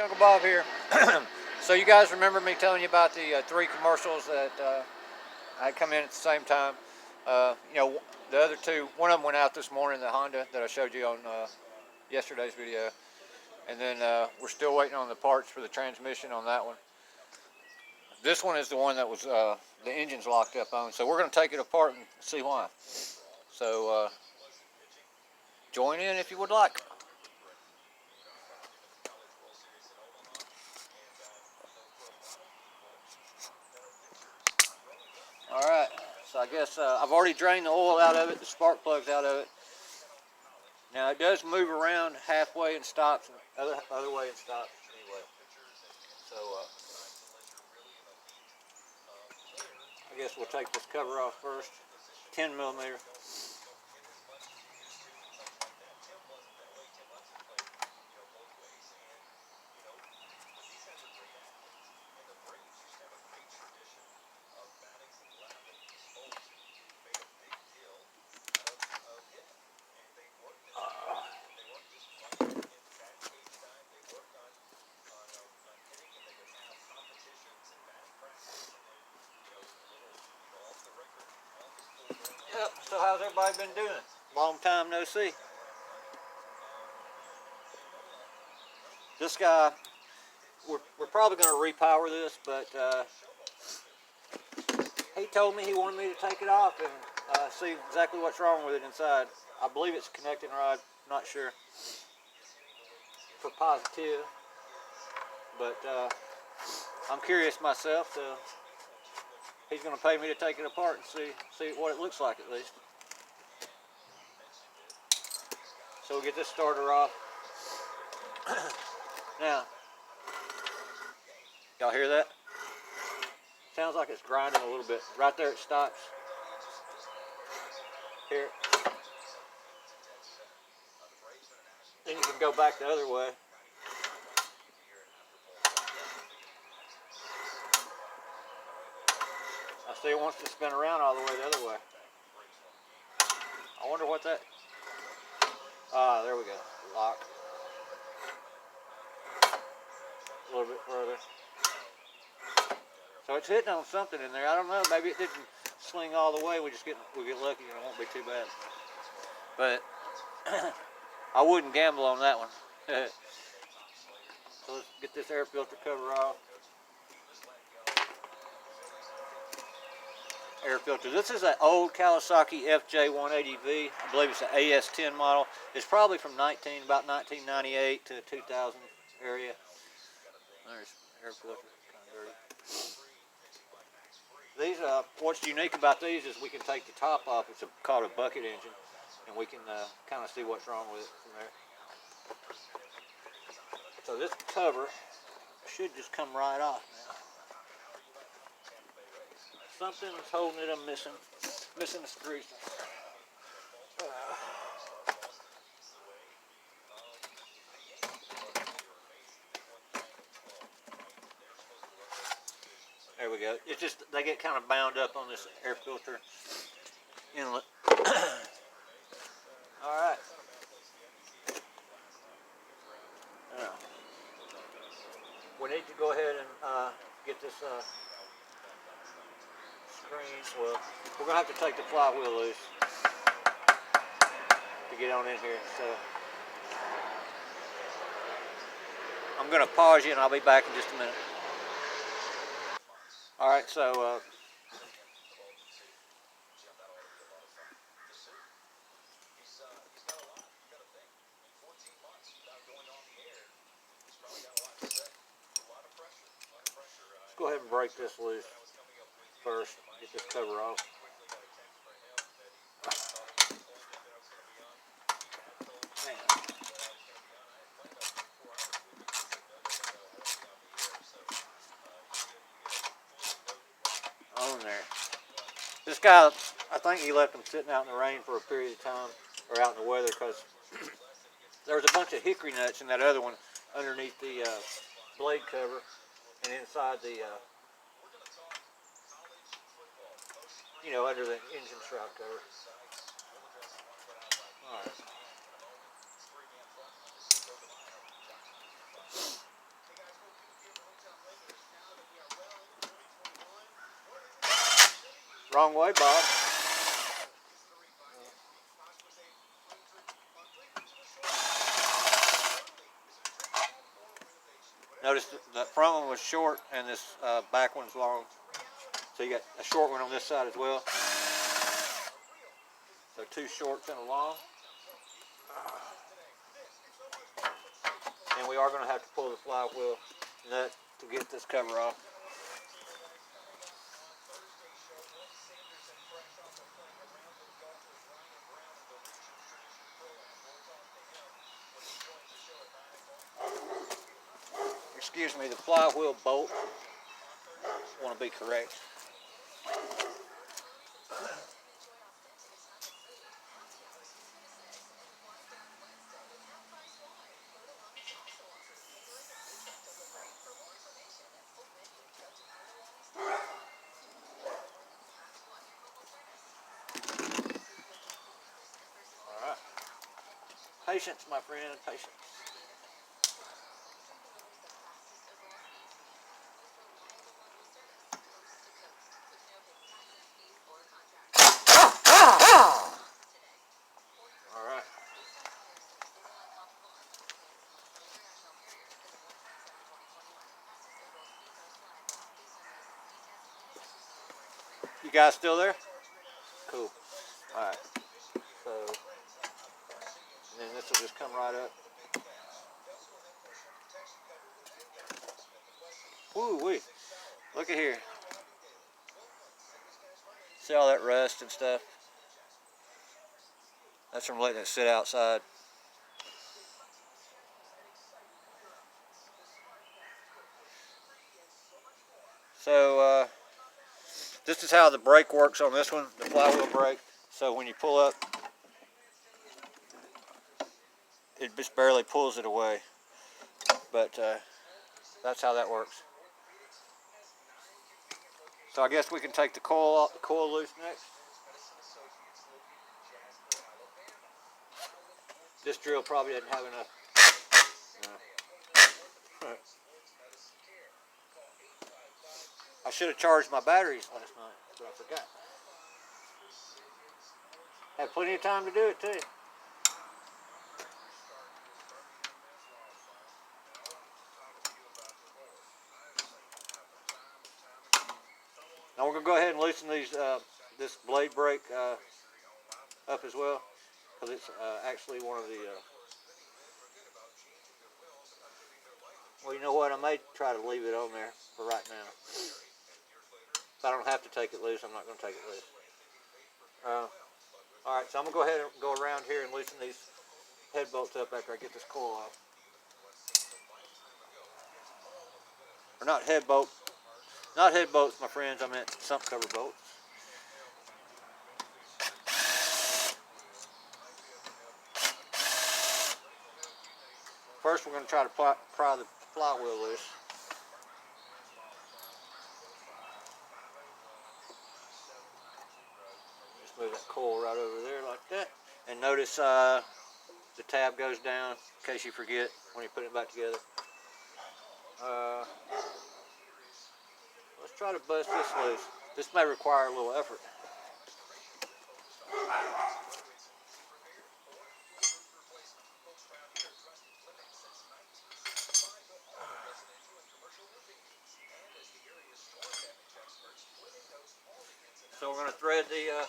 Uncle Bob here. So you guys remember me telling you about the three commercials that I come in at the same time? The other two, one of them went out this morning, the Honda that I showed you on yesterday's video. And then we're still waiting on the parts for the transmission on that one. This one is the one that was the engine's locked up on. So we're going to take it apart and see why. So join in if you would like. Alright, so I guess I've already drained the oil out of it, the spark plugs out of it. Now it does move around halfway and stops, and other way and stops anyway. So I guess we'll take this cover off first. 10 millimeter. Yep, so how's everybody been doing? Long time no see. This guy, we're probably going to repower this, but he told me he wanted me to take it off and see exactly what's wrong with it inside. I believe it's a connecting rod, not sure for positive, but I'm curious myself, so he's going to pay me to take it apart and see what it looks like at least. So we'll get this starter off. Now, y'all hear that? Sounds like it's grinding a little bit. Right there it stops. Here. Then you can go back the other way. I see it wants to spin around all the way the other way. I wonder what that... there we go. Lock. A little bit further. So it's hitting on something in there. I don't know. Maybe it didn't sling all the way. We get lucky and it won't be too bad. But I wouldn't gamble on that one. So let's get this air filter cover off. Air filter. This is an old Kawasaki fj180v. I believe it's an AS10 model. It's probably from about 1998 to 2000 area. There's air filter. Kind of dirty. These, what's unique about these is we can take the top off. It's called a bucket engine, and we can kind of see what's wrong with it from there. So this cover should just come right off now. Something's holding it. I'm missing the screws. There we go. It's just they get kind of bound up on this air filter inlet. All right. Now, we need to go ahead and get this screen. Well, we're gonna have to take the flywheel loose to get on in here. So I'm gonna pause you, and I'll be back in just a minute. All right, so let's go ahead and break this loose first. Get this cover off. On there. This guy, I think he left them sitting out in the rain for a period of time, or out in the weather, because there was a bunch of hickory nuts in that other one underneath the blade cover and inside the, under the engine shroud cover. All right. Wrong way, Bob. Notice the front one was short and this back one's long. So you got a short one on this side as well. So two shorts and a long. And we are going to have to pull the flywheel nut to get this cover off. Excuse me, the flywheel bolt, I want to be correct. Alright. Patience, my friend, patience. Alright. You guys still there? Cool. Alright. So, and then this will just come right up. Woo-wee. Look at here. See all that rust and stuff? That's from letting it sit outside. So, this is how the brake works on this one, the flywheel brake. So when you pull up, it just barely pulls it away. But that's how that works. So I guess we can take the coil loose next. This drill probably doesn't have enough. I should have charged my batteries last night, but I forgot. Had plenty of time to do it too. Now we're gonna go ahead and loosen these this blade brake up as well, because it's actually one of the. Well, you know what? I may try to leave it on there for right now. If I don't have to take it loose, I'm not going to take it loose. All right, so I'm going to go ahead and go around here and loosen these head bolts up after I get this coil off. Or not head bolts. Not head bolts, my friends. I meant sump cover bolts. First, we're going to try to pry the flywheel loose. Just move that coil right over there like that. And notice the tab goes down in case you forget when you put it back together. Let's try to bust this loose. This may require a little effort. So we're going to thread the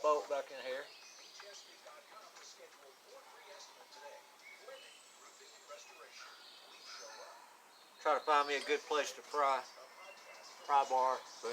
bolt back in here. Try to find me a good place to pry bar. Boom.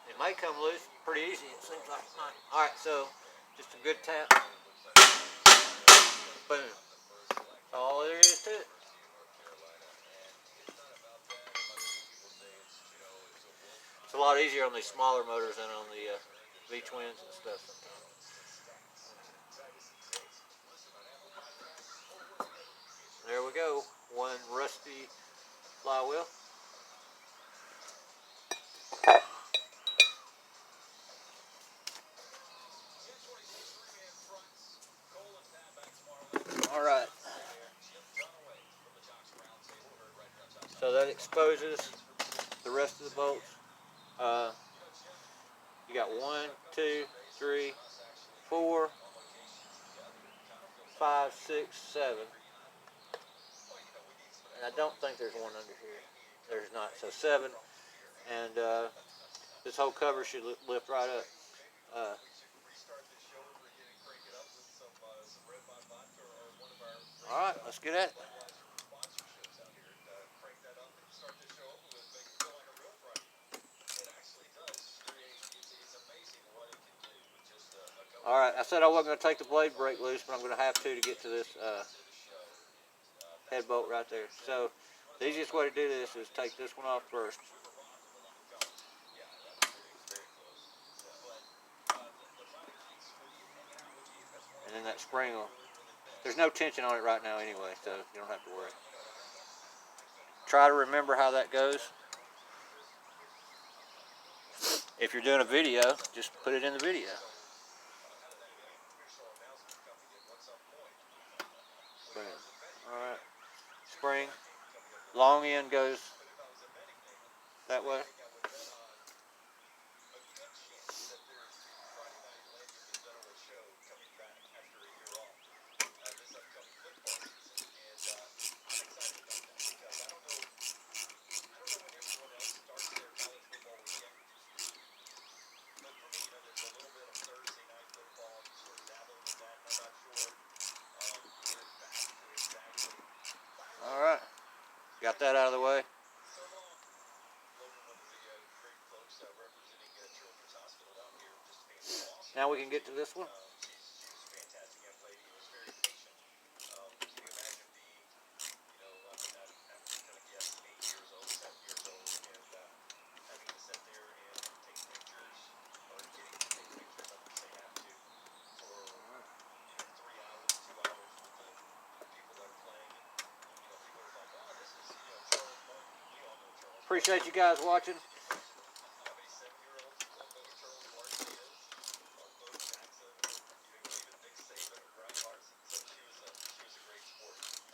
It may come loose pretty easy. It seems like it might. All right, so just a good tap. Boom. That's all there is to it. It's a lot easier on these smaller motors than on the V-twins and stuff sometimes. There we go. One rusty flywheel. All right. So that exposes the rest of the bolts. You got 1, 2, 3, 4, 5, 6, 7. And I don't think there's one under here. There's not. So 7. And this whole cover should lift right up. Alright, let's get at it. Alright, I said I wasn't going to take the blade brake loose, but I'm going to have to get to this head bolt right there. So the easiest way to do this is take this one off first. And then that spring will, there's no tension on it right now anyway, so you don't have to worry. Try to remember how that goes. If you're doing a video, just put it in the video. Alright, spring, long end goes that way. Alright, got that out of the way. Now we can get to this one. Appreciate you guys watching.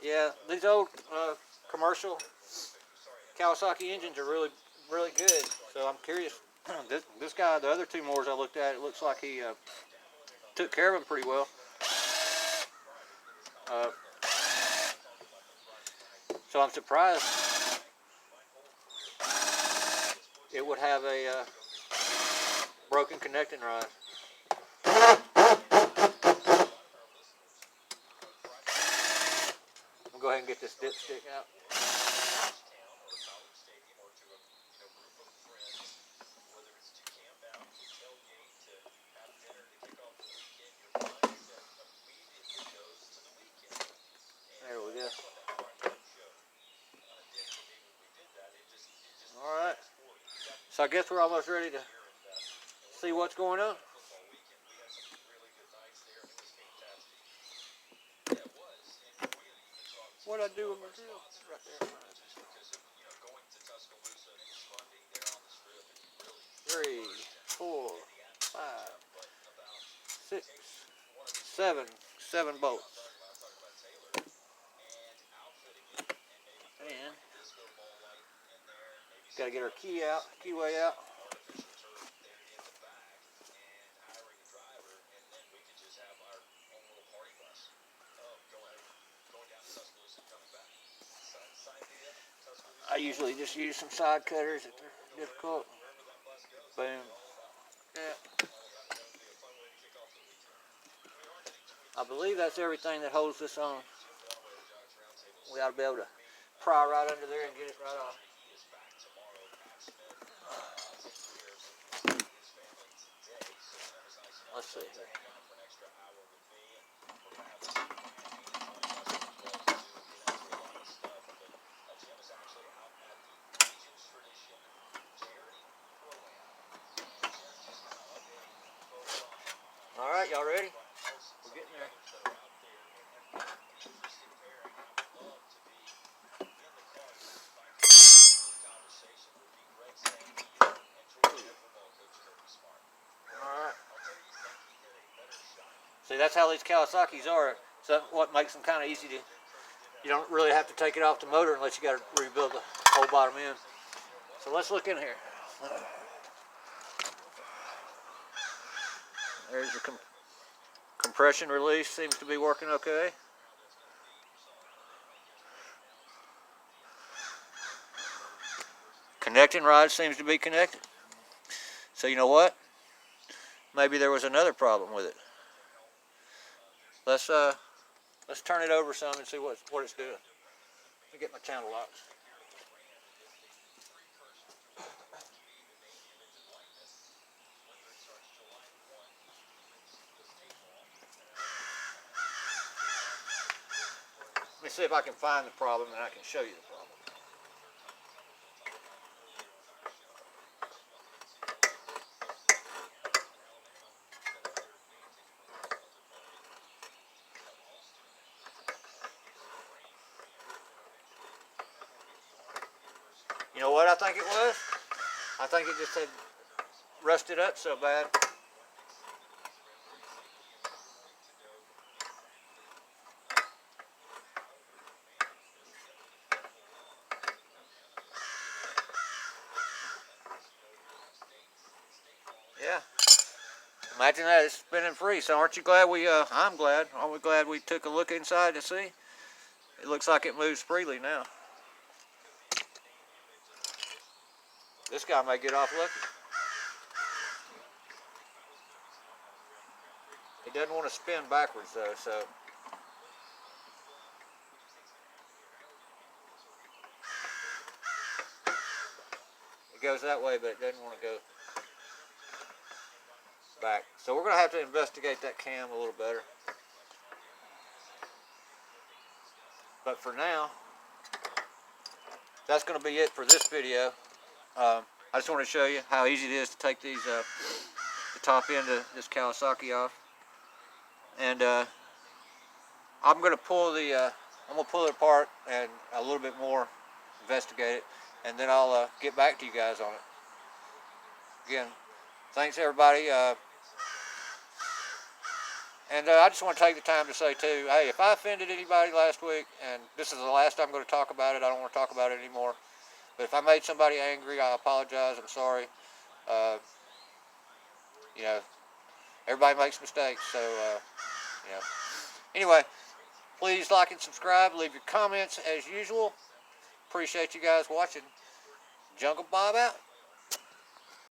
Yeah, these old commercial Kawasaki engines are really good. So I'm curious. This guy, the other two mowers I looked at, it looks like he took care of them pretty well. So I'm surprised it would have a broken connecting rod. I'll go ahead and get this dipstick out. There we go. Alright. So I guess we're almost ready to see what's going on. What'd I do with my drill? Right there. 3, 4, 5, 6, 7. 7 bolts. And gotta get our keyway out. I usually just use some side cutters if they're difficult. Boom. Yeah. I believe that's everything that holds this on. We ought to be able to pry right under there and get it right off. Let's see here. All right, y'all ready? We're getting there. See, that's how these Kawasaki's are. So what makes them kind of easy to, you don't really have to take it off the motor unless you got to rebuild the whole bottom end. So let's look in here. There's the compression release, seems to be working okay. Connecting rod seems to be connected. So you know what? Maybe there was another problem with it. Let's turn it over some and see what it's doing. Let me get my channel locks. Let me see if I can find the problem and I can show you the problem. You know what I think it was? I think it just had rusted up so bad. Yeah. Imagine that, it's spinning free. So aren't you glad I'm glad. Aren't we glad we took a look inside to see? It looks like it moves freely now. This guy may get off lucky. He doesn't want to spin backwards though, so. It goes that way, but it doesn't want to go back. So we're going to have to investigate that cam a little better. But for now, that's going to be it for this video. I just want to show you how easy it is to take these the top end of this Kawasaki off. And I'm going to pull it apart and a little bit more, investigate it, and then I'll get back to you guys on it. Again, thanks everybody. And I just want to take the time to say too, hey, if I offended anybody last week, and this is the last I'm going to talk about it, I don't want to talk about it anymore. But if I made somebody angry, I apologize. I'm sorry. You know, everybody makes mistakes, so you know. Anyway, please like and subscribe. Leave your comments as usual. Appreciate you guys watching. Jungle Bob out.